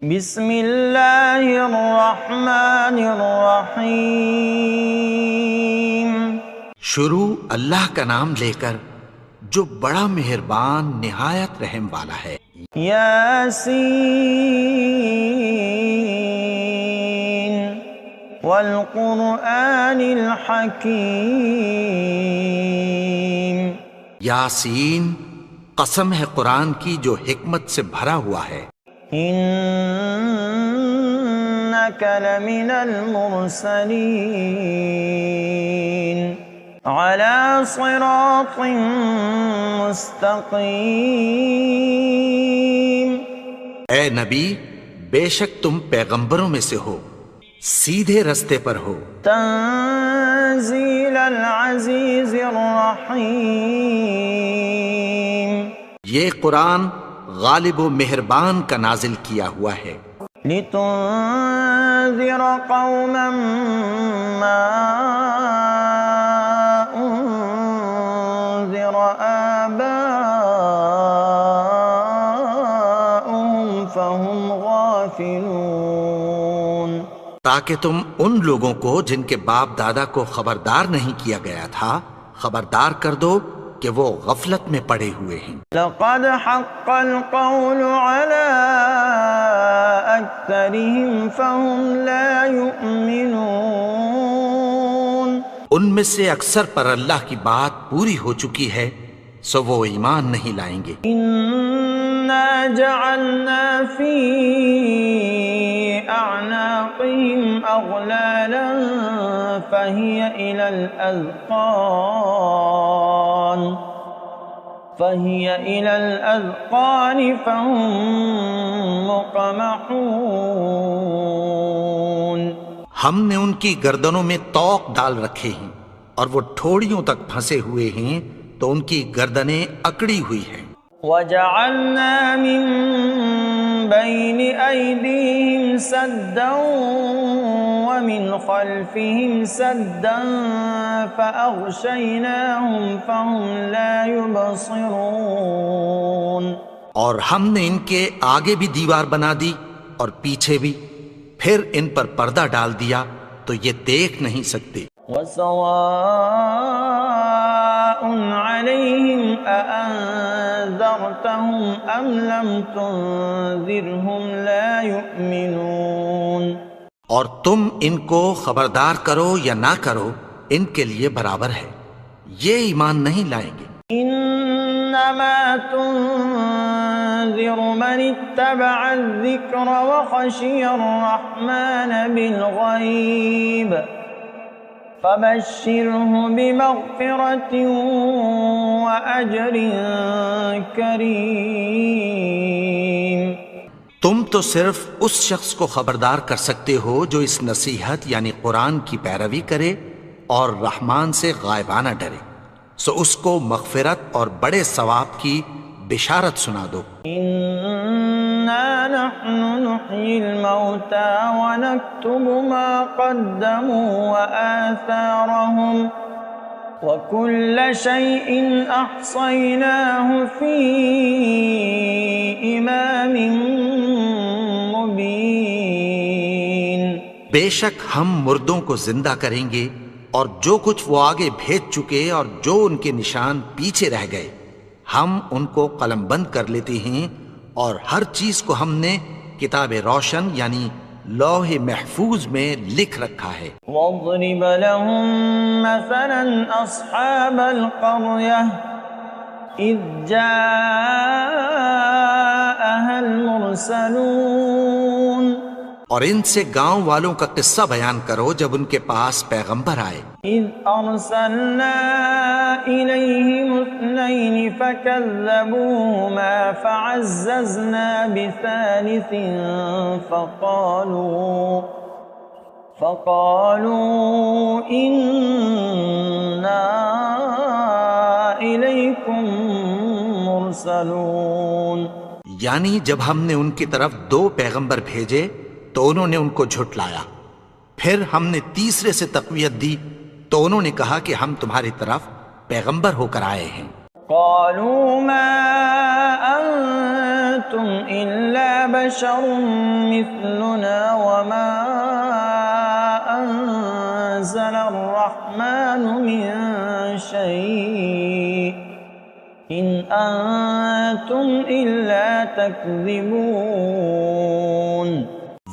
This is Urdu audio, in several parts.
بسم اللہ الرحمن الرحیم۔ شروع اللہ کا نام لے کر جو بڑا مہربان نہایت رحم والا ہے۔ یاسین والقرآن الحکیم۔ یاسین، قسم ہے قرآن کی جو حکمت سے بھرا ہوا ہے۔ انک لمن المرسلین علی صراط مستقیم۔ اے نبی، بے شک تم پیغمبروں میں سے ہو، سیدھے رستے پر ہو۔ تنزیل العزیز الرحیم۔ یہ قرآن غالب و مہربان کا نازل کیا ہوا ہے۔ لتنذر قوما ما انذر آباؤهم فهم غافلون۔ تاکہ تم ان لوگوں کو جن کے باپ دادا کو خبردار نہیں کیا گیا تھا خبردار کر دو کہ وہ غفلت میں پڑے ہوئے ہیں۔ لقد حق القول على اکثرهم فهم لا يؤمنون۔ ان میں سے اکثر پر اللہ کی بات پوری ہو چکی ہے سو وہ ایمان نہیں لائیں گے۔ انا جعلنا في اعناقهم اغلالا فهي الى الاذقان فهم مقمحون۔ ہم نے ان کی گردنوں میں طوق ڈال رکھے ہیں اور وہ ٹھوڑیوں تک پھنسے ہوئے ہیں تو ان کی گردنیں اکڑی ہوئی ہیں۔ وَجَعَلْنَا مِن بَيْنِ أَيْدِيهِمْ سَدًّا وَمِنْ خَلْفِهِمْ سَدًّا فَأَغْشَيْنَاهُمْ فَهُمْ لَا يُبْصِرُونَ۔ اور ہم نے ان کے آگے بھی دیوار بنا دی اور پیچھے بھی، پھر ان پر پردہ ڈال دیا تو یہ دیکھ نہیں سکتے۔ وَسَوَاءٌ عَلَيْهِمْ أَأَنذَرْتَهُمْ أَمْ لَمْ تُنذِرْهُمْ لَا يُؤْمِنُونَ۔ اور تم ان کو خبردار کرو یا نہ کرو ان کے لیے برابر ہے، یہ ایمان نہیں لائیں گے۔ انما تنذر من اتبع الذکر وخشی الرحمن بالغیب فبشرہ بمغفرۃ واجر کریم۔ تم تو صرف اس شخص کو خبردار کر سکتے ہو جو اس نصیحت یعنی قرآن کی پیروی کرے اور رحمان سے غائبانہ ڈرے، سو اس کو مغفرت اور بڑے ثواب کی بشارت سنا دو۔ انا نحن نحیی الموتى ونکتب ما قدموا وآثارهم وكل شيء احصیناه فی امام مبین۔ بے شک ہم مردوں کو زندہ کریں گے اور جو کچھ وہ آگے بھیج چکے اور جو ان کے نشان پیچھے رہ گئے ہم ان کو قلم بند کر لیتے ہیں، اور ہر چیز کو ہم نے کتاب روشن یعنی لوح محفوظ میں لکھ رکھا ہے۔ وَاضْرِبْ لَهُمْ مَثَلًا أَصْحَابَ الْقَرْيَةِ إِذْ جَاءَهَا الْمُرْسَلُونَ۔ اور ان سے گاؤں والوں کا قصہ بیان کرو جب ان کے پاس پیغمبر آئے۔ إِذْ أَرْسَلْنَا إِلَيْهِمُ اثْنَيْنِ فَكَذَّبُوهُمَا فَعَزَّزْنَا بِثَالِثٍ فَقَالُوا إِنَّا إِلَيْكُمْ مُرْسَلُونَ۔ یعنی جب ہم نے ان کی طرف 2 پیغمبر بھیجے تو انہوں نے ان کو جھٹلایا، پھر ہم نے تیسرے سے تقویت دی تو انہوں نے کہا کہ ہم تمہاری طرف پیغمبر ہو کر آئے ہیں۔ قالوا ما أنتم إلا بشر مثلنا وما أنزل الرحمن من شيء إن أنتم إلا تكذبون.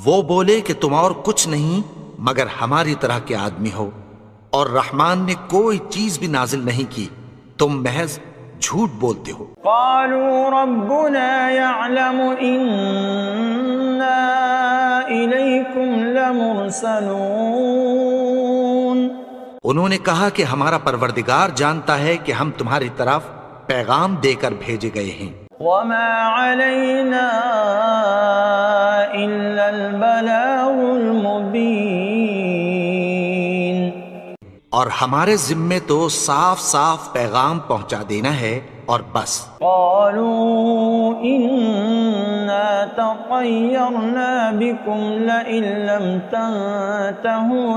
وہ بولے کہ تم اور کچھ نہیں مگر ہماری طرح کے آدمی ہو، اور رحمان نے کوئی چیز بھی نازل نہیں کی، تم محض جھوٹ بولتے ہو. قالوا ربنا يعلم إنا إليكم لمرسلون. انہوں نے کہا کہ ہمارا پروردگار جانتا ہے کہ ہم تمہاری طرف پیغام دے کر بھیجے گئے ہیں. وما علينا إلا البلاغ المبين. اور ہمارے ذمے تو صاف صاف پیغام پہنچا دینا ہے اور بس. قالوا إنا تطيرنا بكم لئن لم تنتهوا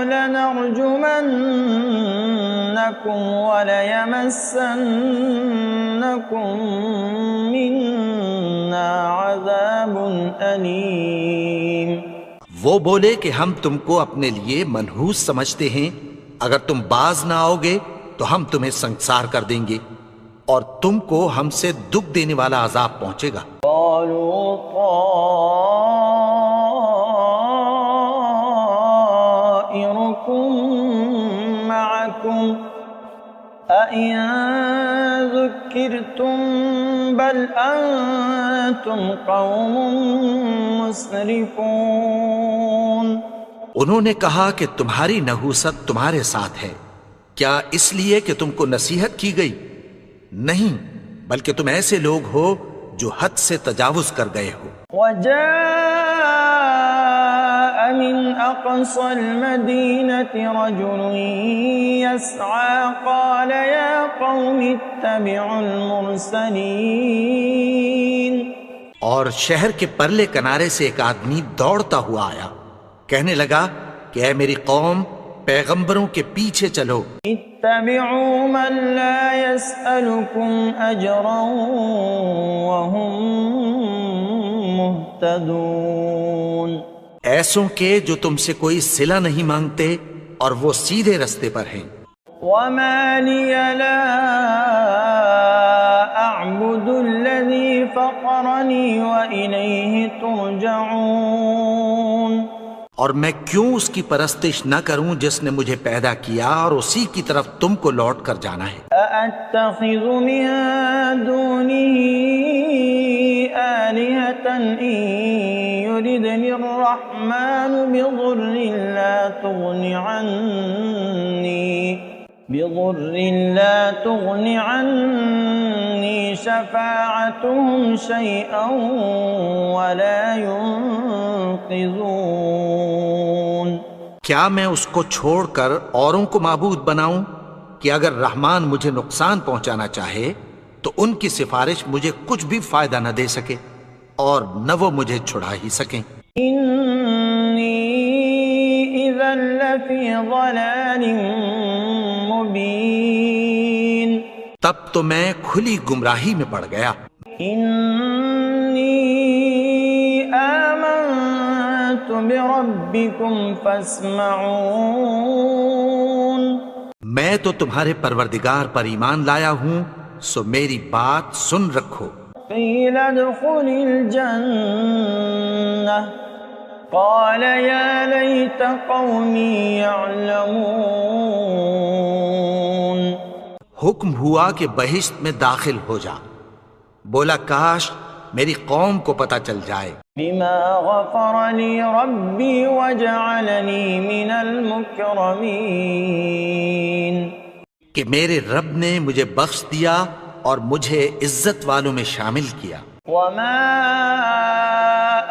لنرجمنكم وليمسنكم منا عذاب أليم. وہ بولے کہ ہم تم کو اپنے لیے منحوس سمجھتے ہیں، اگر تم باز نہ آؤ گے تو ہم تمہیں سنسار کر دیں گے اور تم کو ہم سے دکھ دینے والا عذاب پہنچے گا. قالوا طائركم معكم أئن ذكرتم بل أنتم قوم مسرفون. انہوں نے کہا کہ تمہاری نحوست تمہارے ساتھ ہے، کیا اس لیے کہ تم کو نصیحت کی گئی؟ نہیں، بلکہ تم ایسے لوگ ہو جو حد سے تجاوز کر گئے ہو. وجاء من أقصى المدينة رجل يسعى قال يا قوم اتبعوا المرسلين. اور شہر کے پرلے کنارے سے ایک آدمی دوڑتا ہوا آیا، کہنے لگا کہ اے میری قوم، پیغمبروں کے پیچھے چلو. اتبعوا من لا يسألكم أجرا وهم مهتدون. ایسوں کے جو تم سے کوئی صلہ نہیں مانگتے اور وہ سیدھے رستے پر ہیں. وما لي لا أعبد الذي فطرني وإليه ترجعون. اور میں کیوں اس کی پرستش نہ کروں جس نے مجھے پیدا کیا اور اسی کی طرف تم کو لوٹ کر جانا ہے. أأتخذ من دونه آلهة إن يردني الرحمن بضر لا تغن عني شفاعتهم شيئا ولا ينقذون. کیا میں اس کو چھوڑ کر اوروں کو معبود بناؤں کہ اگر رحمان مجھے نقصان پہنچانا چاہے تو ان کی سفارش مجھے کچھ بھی فائدہ نہ دے سکے اور نہ وہ مجھے چھڑا ہی سکیں. إني إذا لفي ضلال مبين. تب تو میں کھلی گمراہی میں پڑ گیا. إني آمنت بربكم فاسمعون. میں تو تمہارے پروردگار پر ایمان لایا ہوں، سو میری بات سن رکھو. قيل ادخل الجنة قال يا ليت قومي يعلمون. حکم ہوا کہ بہشت میں داخل ہو جا. بولا کاش میری قوم کو پتہ چل جائے. بما غفر لي ربي وجعلني من المكرمين. کہ میرے رب نے مجھے بخش دیا اور مجھے عزت والوں میں شامل کیا. وما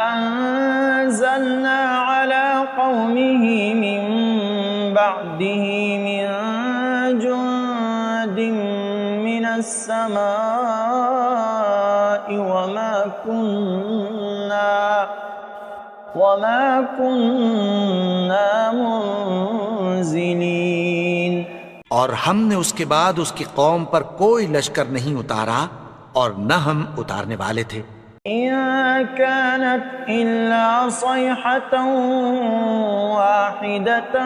أنزلنا على قومه من بعده من جند من السماء وما كنا منزلين. اور ہم نے اس کے بعد اس کی قوم پر کوئی لشکر نہیں اتارا اور نہ ہم اتارنے والے تھے۔ إن كانت إلا صيحة واحدة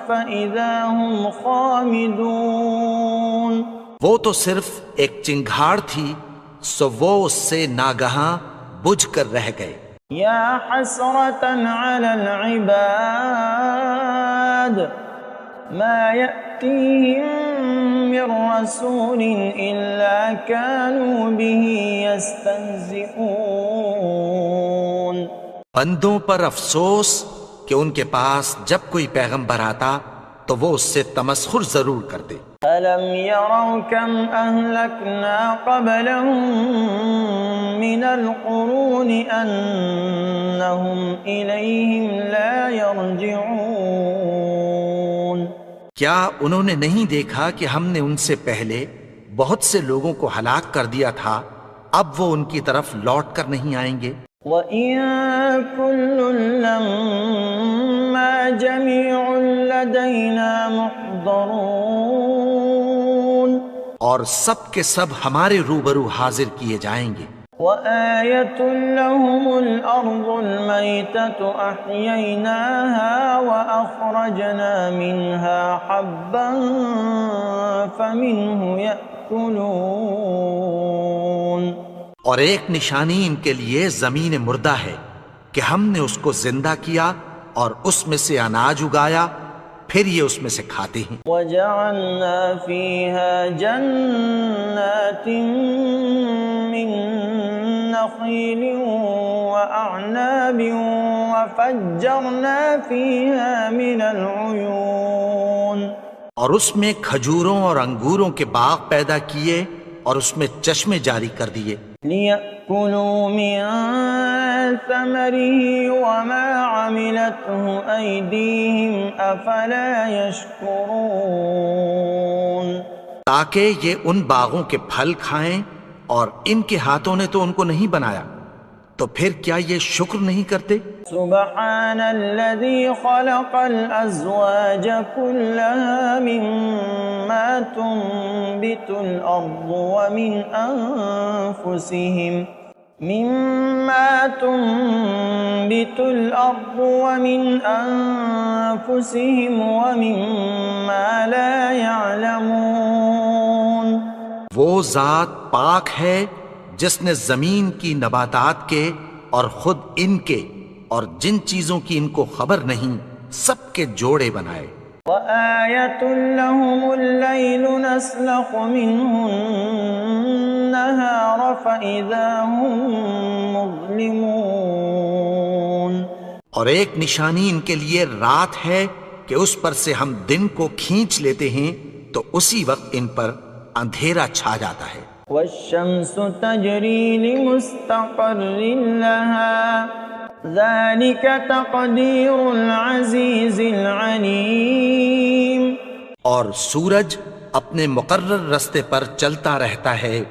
فإذا هم خامدون۔ وہ تو صرف ایک چنگھاڑ تھی، سو وہ اس سے ناگہاں بجھ کر رہ گئے۔ یا حسرة على العباد ما يأتيهم من رسول إلا كانوا به يستهزئون۔ بندوں پر افسوس کہ ان کے پاس جب کوئی پیغمبر آتا تو وہ اس سے تمسخر ضرور کرتے۔ أَلَمْ يَرَوْا كَمْ أَهْلَكْنَا قَبْلَهُمْ مِنَ الْقُرُونِ أَنَّهُمْ إِلَيْهِمْ لَا يَرْجِعُونَ۔ کیا انہوں نے نہیں دیکھا کہ ہم نے ان سے پہلے بہت سے لوگوں کو ہلاک کر دیا تھا، اب وہ ان کی طرف لوٹ کر نہیں آئیں گے؟ وَإِن كُلٌّ لَّمَّا جَمِيعٌ لَّدَيْنَا مُحْضَرُونَ۔ اور سب کے سب ہمارے روبرو حاضر کیے جائیں گے۔ وَآيَةٌ لَّهُمُ الْأَرْضُ الْمَيْتَةُ أَحْيَيْنَاهَا وَأَخْرَجْنَا مِنْهَا حَبًّا فَمِنْهُ يَأْكُلُونَ۔ اور ایک نشانی ان کے لیے زمین مردہ ہے کہ ہم نے اس کو زندہ کیا اور اس میں سے اناج اگایا، پھر یہ اس میں سے کھاتے ہیں۔ وَجَعَلْنَا فِيهَا جَنَّاتٍ مِّن نَخِيلٍ وَأَعْنَابٍ وَفَجَّرْنَا فِيهَا مِنَ الْعُيُونِ۔ اور اس میں کھجوروں اور انگوروں کے باغ پیدا کیے اور اس میں چشمے جاری کر دیے۔ لِيَأْكُلُوا مِن ثَمَرِهِ وَمَا عَمِلَتْهُ أَيْدِيهِمْ أَفَلَا يَشْكُرُونَ۔ تاکہ یہ ان باغوں کے پھل کھائیں، اور ان کے ہاتھوں نے تو ان کو نہیں بنایا، تو پھر کیا یہ شکر نہیں کرتے؟ سبحان الذي خلق الأزواج كلها مما تنبت الأرض ومن أنفسهم ومما لا يعلمون۔ وہ ذات پاک ہے جس نے زمین کی نباتات کے اور خود ان کے اور جن چیزوں کی ان کو خبر نہیں سب کے جوڑے بنائے۔ وَآيَةٌ لَّهُمُ اللَّيْلُ نَسْلَخُ مِنْهُ النَّهَارَ فَإِذَا هُم مُظْلِمُونَ۔ اور ایک نشانی ان کے لیے رات ہے کہ اس پر سے ہم دن کو کھینچ لیتے ہیں تو اسی وقت ان پر اندھیرا چھا جاتا ہے۔ وَالشَّمْسُ تَجْرِي لِمُسْتَقَرٍّ لَّهَا ذَلِكَ تَقْدِيرُ الْعَزِيزِ الْعَلِيمِ۔ اور سورج اپنے مقرر رستے پر چلتا رہتا ہے،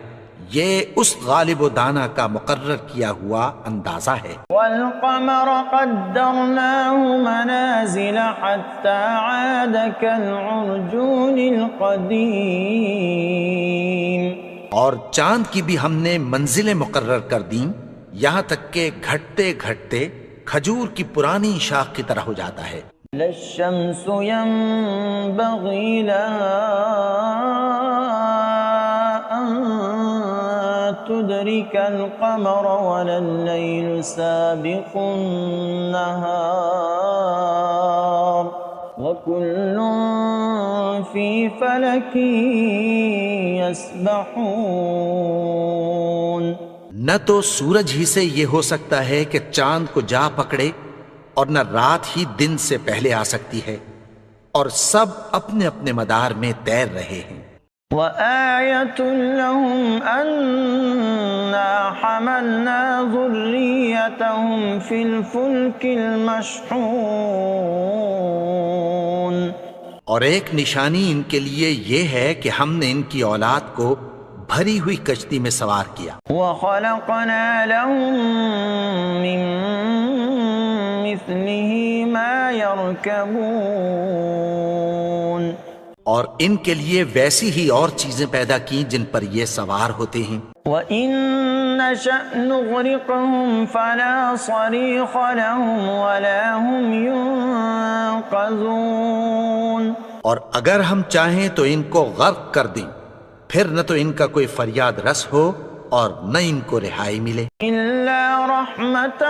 یہ اس غالب و دانا کا مقرر کیا ہوا اندازہ ہے۔ وَالْقَمَرَ قَدَّرْنَاهُ مَنَازِلَ حَتَّى عَادَ كَالْعُرْجُونِ الْقَدِيمِ۔ اور چاند کی بھی ہم نے منزلیں مقرر کر دیں، یہاں تک کہ گھٹتے گھٹتے کھجور کی پرانی شاخ کی طرح ہو جاتا ہے۔ لَا الشَّمْسُ يَنبَغِي لَهَا أَن تُدْرِكَ الْقَمَرَ وَلَا اللَّيْلُ سَابِقُ النَّهَارِ وَكُلٌّ فِي فَلَكٍ يَسْبَحُونَ۔ نہ تو سورج ہی سے یہ ہو سکتا ہے کہ چاند کو جا پکڑے، اور نہ رات ہی دن سے پہلے آ سکتی ہے، اور سب اپنے اپنے مدار میں تیر رہے ہیں۔ وَآيَةٌ لَّهُمْ أَنَّا حَمَلْنَا ذُرِّيَّتَهُمْ فِي الْفُلْكِ الْمَشْحُونِ۔ اور ایک نشانی ان کے لیے یہ ہے کہ ہم نے ان کی اولاد کو بھری ہوئی کشتی میں سوار کیا۔ وَخَلَقْنَا لَهُم مِّن مِّثْلِهِ مَا يَرْكَبُونَ۔ اور ان کے لیے ویسی ہی اور چیزیں پیدا کی جن پر یہ سوار ہوتے ہیں. وَإِن نَّشَأْ نُغْرِقْهُمْ فَلَا صَرِيخَ لَهُمْ وَلَا هُمْ يُنقَذُونَ. اور اگر ہم چاہیں تو ان کو غرق کر دیں، پھر نہ تو ان کا کوئی فریاد رس ہو اور نہ ان کو رہائی ملے. إِلَّا رَحْمَةً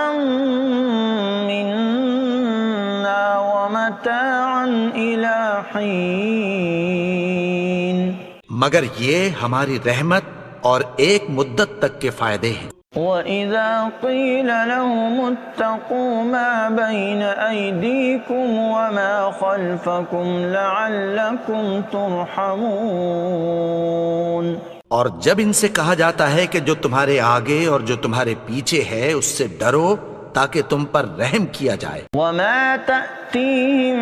مِّنَّا وَمَتَاعًا إِلَىٰ حِينٍ. مگر یہ ہماری رحمت اور ایک مدت تک کے فائدے ہیں. وَإِذَا قِيلَ لَهُمُ اتَّقُوا مَا بَيْنَ أَيْدِيكُمْ وَمَا خَلْفَكُمْ لَعَلَّكُمْ تُرْحَمُونَ. اور جب ان سے کہا جاتا ہے کہ جو تمہارے آگے اور جو تمہارے پیچھے ہے اس سے ڈرو تاکہ تم پر رحم کیا جائے. وَمَا تَأْتِيهِم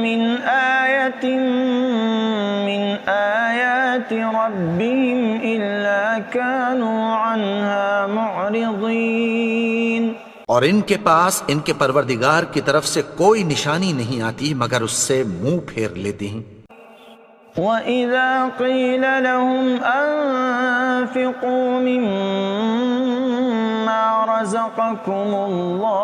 مِّنْ آيَةٍ مِّنْ آيَاتِ رَبِّهِمْ إِلَّا كَانُوا عَنْهَا مُعْرِضِينَ. اور ان کے پاس ان کے پروردگار کی طرف سے کوئی نشانی نہیں آتی مگر اس سے منہ پھیر لیتے ہیں. وَإِذَا قِيلَ لَهُمْ أَنفِقُوا مِمَّا رَزَقَكُمُ اللَّهُ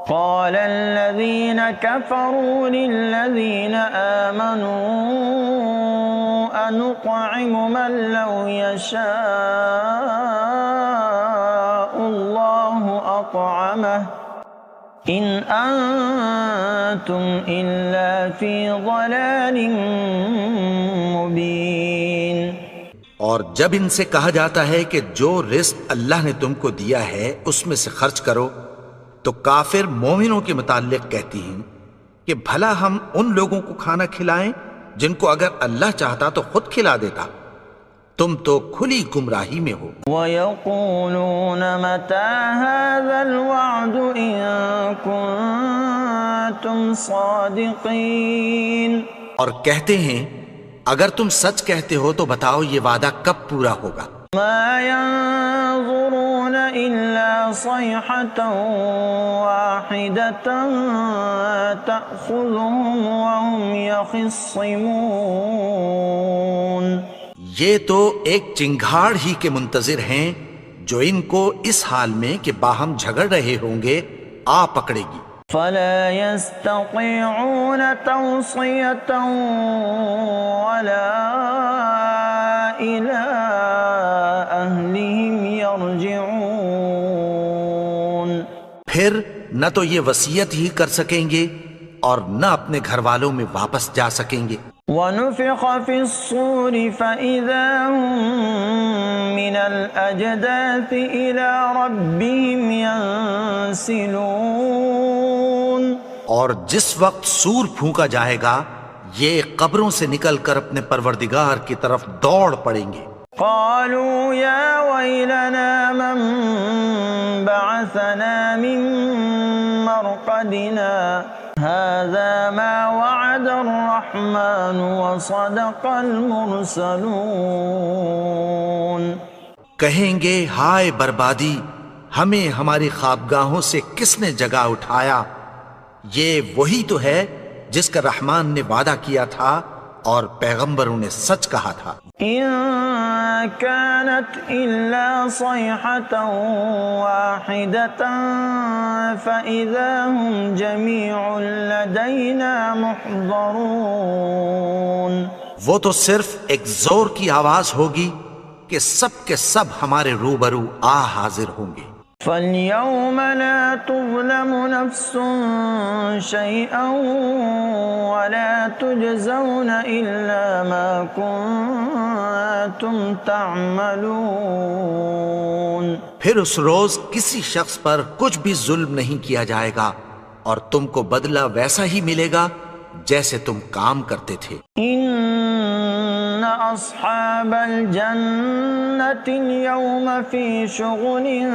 قَالَ الَّذِينَ كَفَرُوا لِلَّذِينَ آمَنُوا أَنُطْعِمُ مَن لَّوْ يَشَاءُ اللَّهُ أَطْعَمَهُ إِنْ أَنْتُمْ إِلَّا فِي ضَلَالٍ مُبِينٍ. اور جب ان سے کہا جاتا ہے کہ جو رزق اللہ نے تم کو دیا ہے اس میں سے خرچ کرو تو کافر مومنوں کے متعلق کہتی ہیں کہ بھلا ہم ان لوگوں کو کھانا کھلائیں جن کو اگر اللہ چاہتا تو خود کھلا دیتا. تم تو کھلی گمراہی میں ہو. وَيَقُولُونَ مَتَى هَذَا الْوَعْدُ إِن كُنتُمْ صَادِقِينَ. اور کہتے ہیں اگر تم سچ کہتے ہو تو بتاؤ یہ وعدہ کب پورا ہوگا. مَا يَنظُرُونَ إِلَّا صَيْحَةً وَاحِدَةً تَأْخُذُهُمْ وَهُمْ يَخِصِّمُونَ. یہ تو ایک چنگھاڑ ہی کے منتظر ہیں جو ان کو اس حال میں کہ باہم جھگڑ رہے ہوں گے آ پکڑے گی. فَلَا يَسْتَطِيعُونَ تَوْصِيَةً وَلَا إِلَىٰ أَهْلِهِمْ يَرْجِعُونَ. پھر نہ تو یہ وصیت ہی کر سکیں گے اور نہ اپنے گھر والوں میں واپس جا سکیں گے. وَنُفِخَ فِي الصُّورِ فَإِذَا هُم مِّنَ الْأَجْدَاثِ إِلَىٰ رَبِّهِمْ يَنسِلُونَ. اور جس وقت سور پھونکا جائے گا یہ قبروں سے نکل کر اپنے پروردگار کی طرف دوڑ پڑیں گے. قالوا يا ويلنا من بعثنا من مرقدنا هذا ما وعد الرحمن وصدق المرسلون. کہیں گے ہائے بربادی، ہمیں ہماری خوابگاہوں سے کس نے جگا اٹھایا؟ یہ وہی تو ہے جس کا رحمان نے وعدہ کیا تھا اور پیغمبروں نے سچ کہا تھا. إن كانت إلا صيحة واحدة فإذا هم جميع لدينا محضرون. وہ تو صرف ایک زور کی آواز ہوگی کہ سب کے سب ہمارے روبرو آ حاضر ہوں گے. فَالْيَوْمَ لَا تُظْلَمُ نَفْسٌ شَيْئًا وَلَا تُجْزَوْنَ إِلَّا مَا كُنتُمْ تَعْمَلُونَ. پھر اس روز کسی شخص پر کچھ بھی ظلم نہیں کیا جائے گا اور تم کو بدلہ ویسا ہی ملے گا جیسے تم کام کرتے تھے. إِنَّ أَصْحَابَ الْجَنَّةِ الْيَوْمَ فِي شُغُلٍ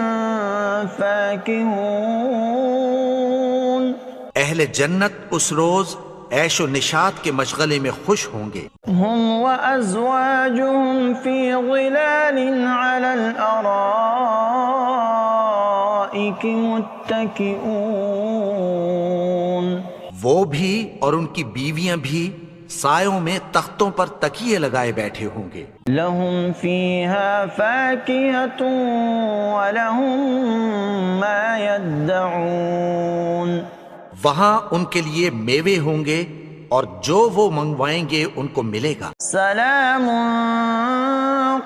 فَاكِهُونَ. اہل جنت اس روز عیش و نشاط کے مشغلے میں خوش ہوں گے. هُمْ وَأَزْوَاجُهُمْ فِي ظِلَالٍ عَلَى الْأَرَائِكِ مُتَّكِئُونَ. وہ بھی اور ان کی بیویاں بھی سایوں میں تختوں پر تکیے لگائے بیٹھے ہوں گے. لهم فيها فاكهة ولهم ما يدعون. وہاں ان کے لیے میوے ہوں گے اور جو وہ منگوائیں گے ان کو ملے گا. سلام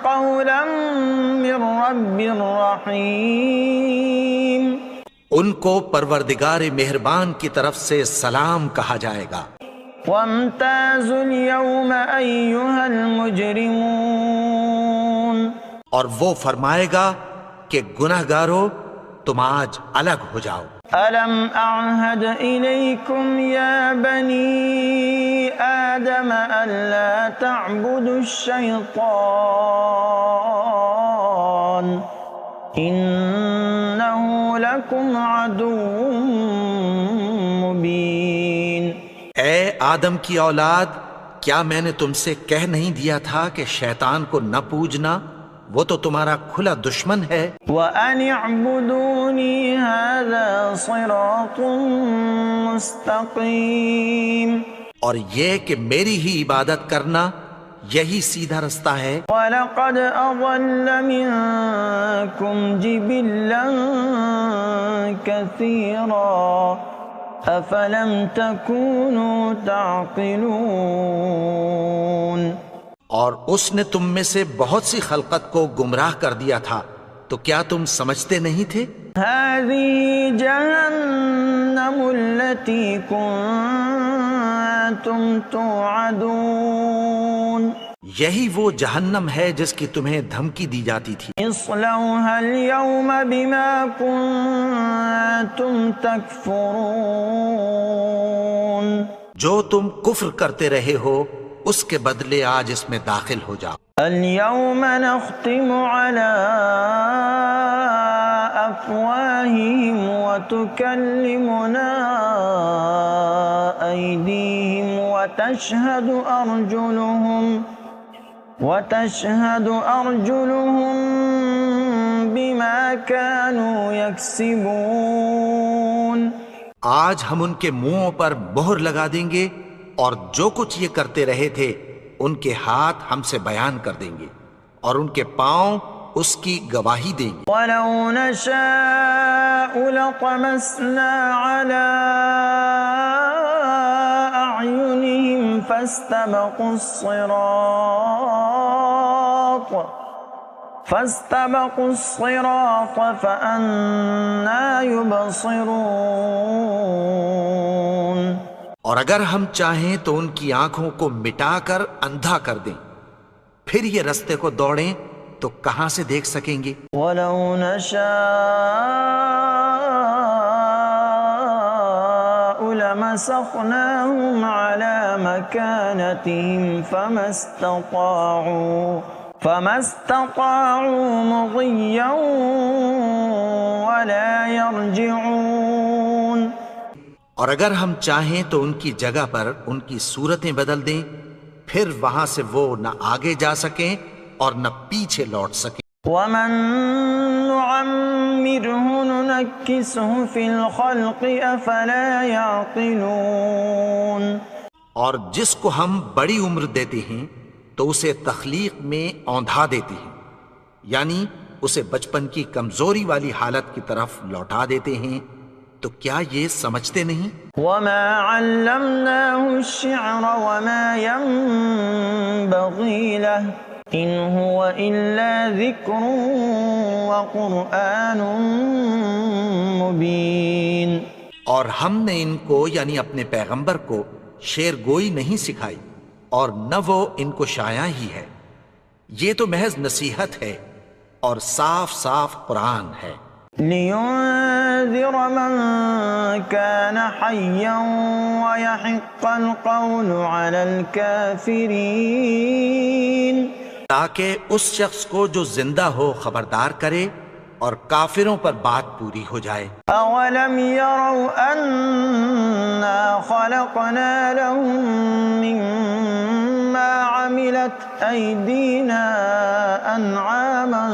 قولا من رب رحیم. ان کو پروردگار مہربان کی طرف سے سلام کہا جائے گا. وامتازوا اليوم أيها المجرمون. اور وہ فرمائے گا کہ گنہگارو تم آج الگ ہو جاؤ. ألم أعهد إليكم يا بني آدم ألا تعبدوا الشيطان إنه لكم عدو مبين. اے آدم کی اولاد، کیا میں نے تم سے کہہ نہیں دیا تھا کہ شیطان کو نہ پوجنا؟ وہ تو تمہارا کھلا دشمن ہے. وَأَنِ اعْبُدُونِي هَذَا صِرَاطٌ مُسْتَقِيمٌ. اور یہ کہ میری ہی عبادت کرنا یہی سیدھا رستہ ہے. وَلَقَدْ أَضَلَّ مِنكُمْ جِبِلًّا كَثِيرًا أَفَلَمْ تَكُونُوا تَعْقِلُونَ. اور اس نے تم میں سے بہت سی خلقت کو گمراہ کر دیا تھا، تو کیا تم سمجھتے نہیں تھے؟ هذه جهنم التي كنتم توعدون. یہی وہ جہنم ہے جس کی تمہیں دھمکی دی جاتی تھی. اصلوها اليوم بما كنتم تكفرون. جو تم کفر کرتے رہے ہو اس کے بدلے آج اس میں داخل ہو جاؤ. اليوم نختم على أفواههم وتكلمنا أيديهم وتشهد أرجلهم بما كانوا يكسبون. آج ہم ان کے منہوں پر مہر لگا دیں گے اور جو کچھ یہ کرتے رہے تھے ان کے ہاتھ ہم سے بیان کر دیں گے اور ان کے پاؤں اس کی گواہی دیں گے. وَلَوْ نَشَاءُ لَطَمَسْنَا عَلَىٰ أَعْيُنِهِمْ فَاسْتَبَقُوا الصِّرَاطَ فَأَنَّىٰ يُبْصِرُونَ. اور اگر ہم چاہیں تو ان کی آنکھوں کو مٹا کر اندھا کر دیں، پھر یہ رستے کو دوڑیں تو کہاں سے دیکھ سکیں گے. وَلَوْ نَشَاءُ لَمَسَخْنَاهُمْ عَلَى مَكَانَتِهِمْ فَمَا اسْتَطَاعُوا مُضِيًّا وَلَا يَرْجِعُونَ. اور اگر ہم چاہیں تو ان کی جگہ پر ان کی صورتیں بدل دیں، پھر وہاں سے وہ نہ آگے جا سکیں اور نہ پیچھے لوٹ سکیں. وَمَن نُعَمِّرْهُ نُنَكِّسْهُ فِي الْخَلْقِ أَفَلَا يَعْقِلُونَ. اور جس کو ہم بڑی عمر دیتے ہیں تو اسے تخلیق میں اوندھا دیتے ہیں، یعنی اسے بچپن کی کمزوری والی حالت کی طرف لوٹا دیتے ہیں. تو کیا یہ سمجھتے نہیں؟ وَمَا عَلَّمْنَاهُ الشِّعْرَ وَمَا يَنبَغِي لَهُ إِنْ هُوَ إِلَّا ذِكْرٌ وَقُرْآنٌ مُبِينٌ. اور ہم نے ان کو یعنی اپنے پیغمبر کو شعر گوئی نہیں سکھائی اور نہ وہ ان کو شایع ہی ہے. یہ تو محض نصیحت ہے اور صاف صاف قرآن ہے. لِيُنذِرَ مَن كَانَ حَيًّا وَيَحِقَّ الْقَوْلُ عَلَى الْكَافِرِينَ. تاکہ اس شخص کو جو زندہ ہو خبردار کرے اور کافروں پر بات پوری ہو جائے. أَوَلَمْ يَرَوْا أَنَّا خَلَقْنَا لَهُم مِّمَّا عَمِلَتْ أَيْدِينَا أَنْعَامًا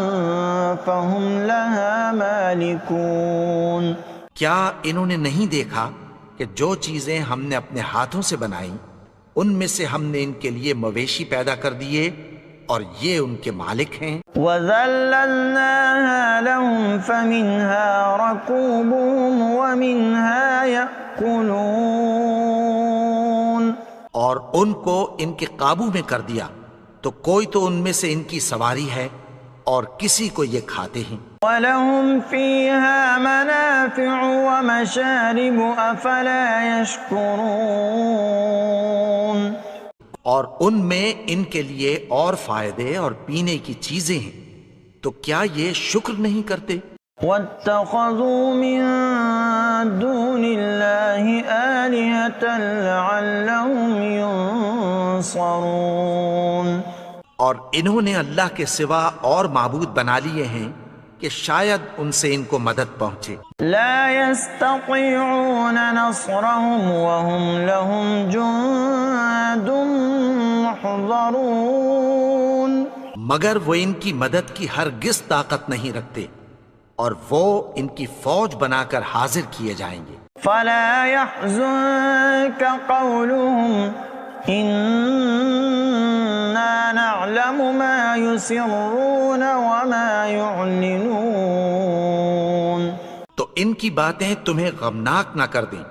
فَهُمْ لَهَا مَالِكُونَ. کیا انہوں نے نہیں دیکھا کہ جو چیزیں ہم نے اپنے ہاتھوں سے بنائیں ان میں سے ہم نے ان کے لیے مویشی پیدا کر دیے اور یہ ان کے مالک ہیں. وَذَلَّلْنَاهَا لَهُمْ فَمِنْهَا رَكُوبُهُمْ وَمِنْهَا يَأْكُلُونَ. اور ان کو ان کے قابو میں کر دیا تو کوئی تو ان میں سے ان کی سواری ہے اور کسی کو یہ کھاتے ہیں. وَلَهُمْ فِيهَا مَنَافِعُ وَمَشَارِبُ أَفَلَا يَشْكُرُونَ. اور ان میں ان کے لیے اور فائدے اور پینے کی چیزیں ہیں تو کیا یہ شکر نہیں کرتے؟ وَاتَّخَذُوا مِن دُونِ اللَّهِ آلِهَةً لَعَلَّهُمْ يُنصَرُونَ. اور انہوں نے اللہ کے سوا اور معبود بنا لیے ہیں کہ شاید ان سے ان کو مدد پہنچے. لا يستطيعون نصرهم وهم لهم جند محضرون. مگر وہ ان کی مدد کی ہرگز طاقت نہیں رکھتے اور وہ ان کی فوج بنا کر حاضر کیے جائیں گے. فلا يحزنك قولهم إنا نعلم ما يسرون وما يعلنون. تو ان کی باتیں تمہیں غمناک نہ کر دیں.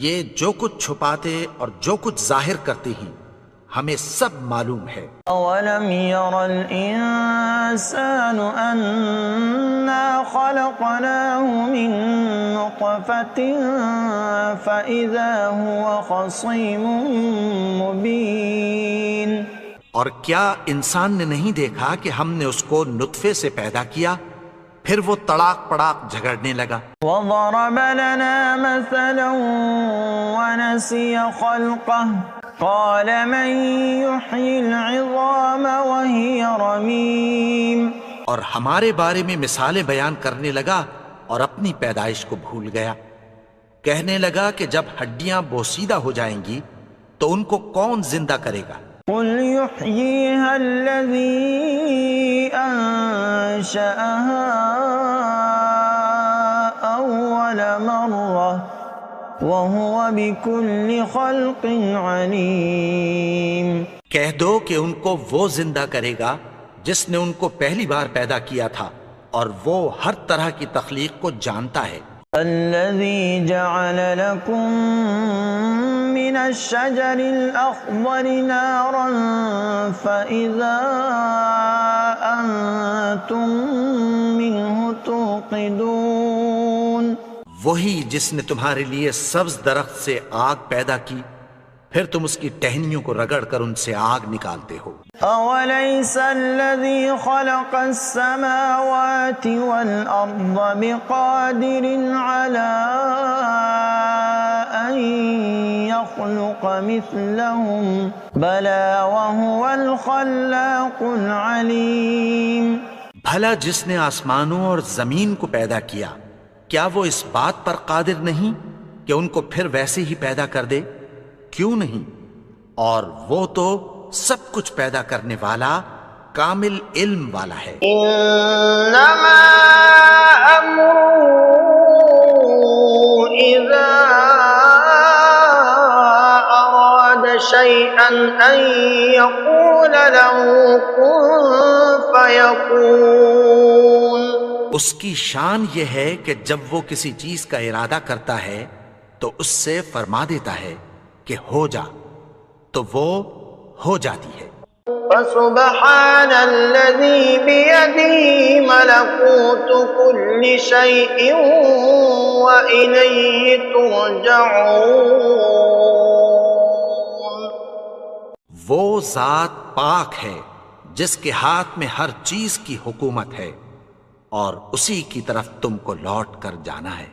یہ جو کچھ چھپاتے اور جو کچھ ظاہر کرتے ہیں ہمیں سب معلوم ہے. أولم ير الإنسان أنا خلقناه من نطفة فإذا هو خصيم مبين. اور کیا انسان نے نہیں دیکھا کہ ہم نے اس کو نطفے سے پیدا کیا پھر وہ تڑاک پڑاک جھگڑنے لگا. وضرب لنا مثلا ونسي خلقه قال من يحيي العظام وهي رميم. اور ہمارے بارے میں مثالیں بیان کرنے لگا اور اپنی پیدائش کو بھول گیا. کہنے لگا کہ جب ہڈیاں بوسیدہ ہو جائیں گی تو ان کو کون زندہ کرے گا؟ قل يحييها الذي أنشأها أول مرة وهو بكل خلق عليم. کہہ دو کہ ان کو وہ زندہ کرے گا جس نے ان کو پہلی بار پیدا کیا تھا اور وہ ہر طرح کی تخلیق کو جانتا ہے. الذي جعل لكم من الشجر الأخضر نارا فإذا أنتم منه توقدون. وہی جس نے تمہارے لیے سبز درخت سے آگ پیدا کی پھر تم اس کی ٹہنیوں کو رگڑ کر ان سے آگ نکالتے ہو. أوليس الذي خلق السماوات والأرض بقادر على أن يخلق مثلهم بلى وهو الخلاق العليم. بھلا جس نے آسمانوں اور زمین کو پیدا کیا کیا وہ اس بات پر قادر نہیں کہ ان کو پھر ویسے ہی پیدا کر دے؟ کیوں نہیں؟ اور وہ تو سب کچھ پیدا کرنے والا کامل علم والا ہے. انما امره اذا اراد شيئا ان يقول له كن فيكون. اس کی شان یہ ہے کہ جب وہ کسی چیز کا ارادہ کرتا ہے تو اس سے فرما دیتا ہے کہ ہو جا تو وہ ہو جاتی ہے. فسبحان الذي بيده ملكوت كل شيء وإليه ترجعون. وہ ذات پاک ہے جس کے ہاتھ میں ہر چیز کی حکومت ہے اور اسی کی طرف تم کو لوٹ کر جانا ہے.